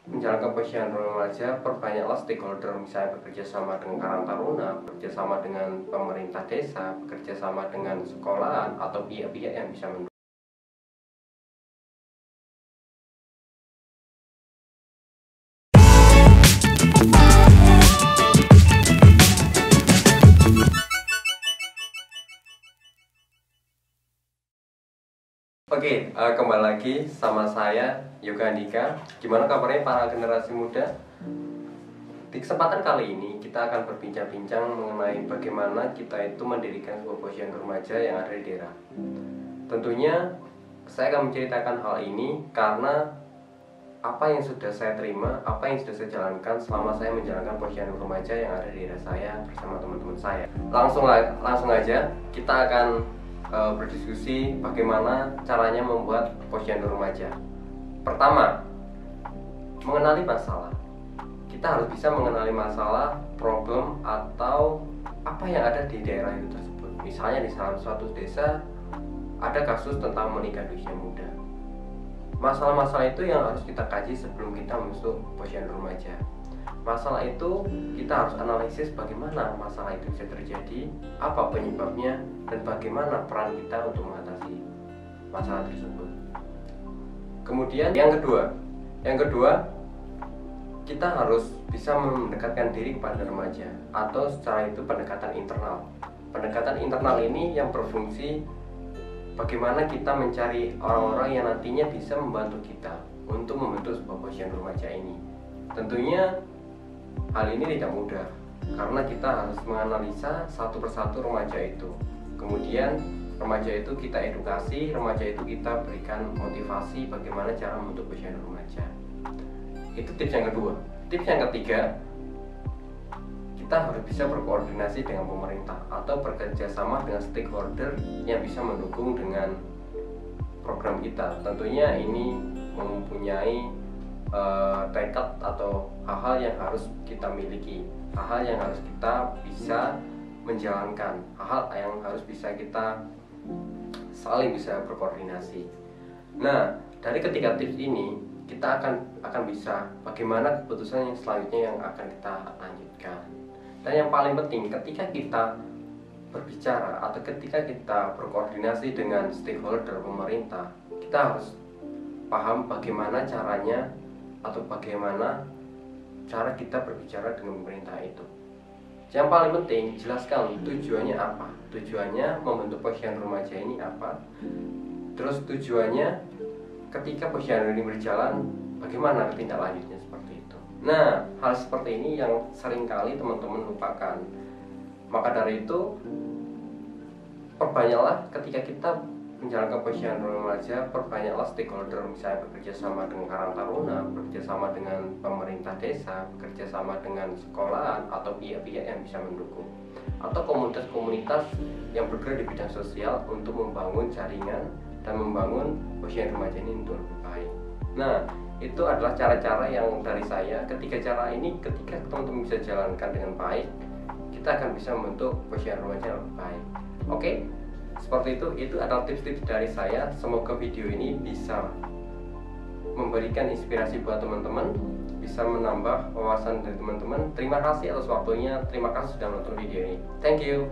menjalankan posyandu remaja, perbanyaklah stakeholder, misalnya bekerja sama dengan Karang Taruna, bekerja sama dengan pemerintah desa, bekerja sama dengan sekolahan atau pihak-pihak yang bisa mendukung. Oke, kembali lagi sama saya Yoga Andika. Gimana kabarnya para generasi muda? Di kesempatan kali ini kita akan berbincang-bincang mengenai bagaimana kita itu mendirikan sebuah posyandu remaja yang ada di daerah. Tentunya saya akan menceritakan hal ini karena apa yang sudah saya terima, apa yang sudah saya jalankan selama saya menjalankan posyandu remaja yang ada di daerah saya bersama teman-teman saya. Langsung aja kita akan berdiskusi bagaimana caranya membuat posyandu remaja. Pertama, mengenali masalah. Kita harus bisa mengenali masalah, problem, atau apa yang ada di daerah itu tersebut. Misalnya di salah suatu desa ada kasus tentang menikah di usia muda. Masalah-masalah itu yang harus kita kaji sebelum kita masuk posyandu remaja. Masalah itu kita harus analisis bagaimana masalah itu bisa terjadi, apa penyebabnya, dan bagaimana peran kita untuk mengatasi masalah tersebut. Kemudian yang kedua, kita harus bisa mendekatkan diri kepada remaja, atau secara itu pendekatan internal. Pendekatan internal ini yang berfungsi bagaimana kita mencari orang-orang yang nantinya bisa membantu kita untuk membentuk sebuah posyandu remaja ini. Tentunya hal ini tidak mudah karena kita harus menganalisa satu persatu remaja itu. Kemudian remaja itu kita edukasi, remaja itu kita berikan motivasi bagaimana cara membentuk posyandu remaja. Itu tips yang kedua. Tips yang ketiga, kita harus bisa berkoordinasi dengan pemerintah atau bekerja sama dengan stakeholder yang bisa mendukung dengan program kita. Tentunya ini mempunyai tekad atau hal-hal yang harus kita miliki, hal-hal yang harus kita bisa menjalankan, hal-hal yang harus bisa kita saling bisa berkoordinasi. Nah, dari ketiga tips ini kita akan bisa bagaimana keputusan yang selanjutnya yang akan kita lanjutkan. Dan yang paling penting, ketika kita berbicara atau ketika kita berkoordinasi dengan stakeholder pemerintah, kita harus paham bagaimana caranya atau bagaimana cara kita berbicara dengan pemerintah itu. Yang paling penting, jelaskan tujuannya apa. Tujuannya membentuk posyandu remaja ini apa. Terus tujuannya ketika posyandu ini berjalan, bagaimana tindak lanjutnya seperti itu. Nah, hal seperti ini yang seringkali teman-teman lupakan. Maka dari itu, perbanyaklah ketika kita menjalankan posyandu remaja, perbanyaklah stakeholder, misalnya bekerja sama dengan Karang Taruna, bekerja sama dengan pemerintah desa, bekerja sama dengan sekolahan atau pihak-pihak yang bisa mendukung, atau komunitas-komunitas yang bergerak di bidang sosial untuk membangun jaringan dan membangun posyandu remaja ini untuk lebih baik. Nah, itu adalah cara-cara yang dari saya. Ketika teman-teman bisa jalankan dengan baik, kita akan bisa membentuk posyandu remaja yang lebih baik. Oke? Seperti itu adalah tips-tips dari saya. Semoga video ini bisa memberikan inspirasi buat teman-teman, bisa menambah wawasan dari teman-teman. Terima kasih atas waktunya, terima kasih sudah menonton video ini. Thank you.